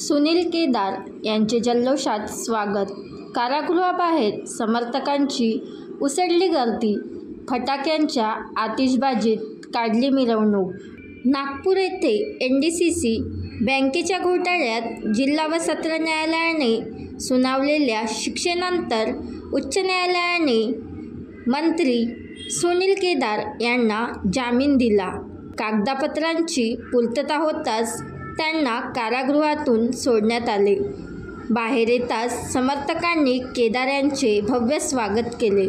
सुनील केदार यांचे जल्लोषात स्वागत। कारागृहाबाहेर समर्थकांची उसळली गर्दी। फटाक्यांच्या आतिषबाजीत काढली मिरवणूक। नागपूर येथे NDCC बँकेच्या घोटाळ्यात जिल्हा व सत्र न्यायालयाने सुनावलेल्या शिक्षेनंतर उच्च न्यायालयाने मंत्री सुनील केदार यांना जामीन दिला। कागदपत्रांची पूर्तता होताच त्यांना कारागृहातून सोडण्यात आले। बाहेर येताच समर्थकांनी केदार यांचे भव्य स्वागत केले।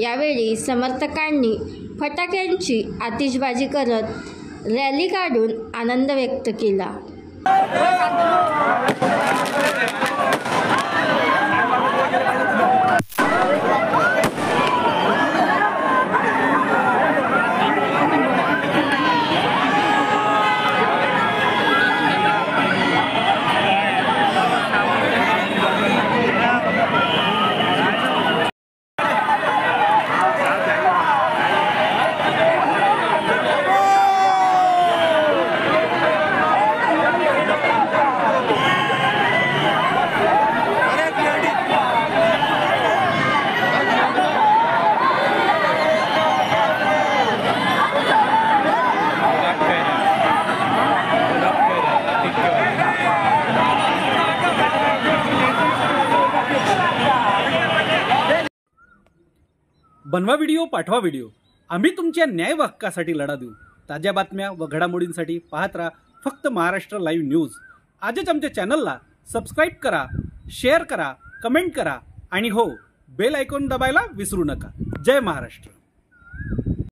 यावेळी समर्थकांनी फटाक्यांची आतिषबाजी करत रॅली काढून आनंद व्यक्त केला। बनवा व्हिडिओ, पाठवा व्हिडिओ, आम्ही तुमच्या न्याय हक्कासाठी लढा देऊ। ताज्या बातम्या व घडामोडींसाठी पाहत राहा फक्त महाराष्ट्र लाईव्ह न्यूज। आजच आमच्या चॅनलला सबस्क्राईब करा, शेअर करा, कमेंट करा आणि हो, बेल आयकॉन दबायला विसरू नका। जय महाराष्ट्र।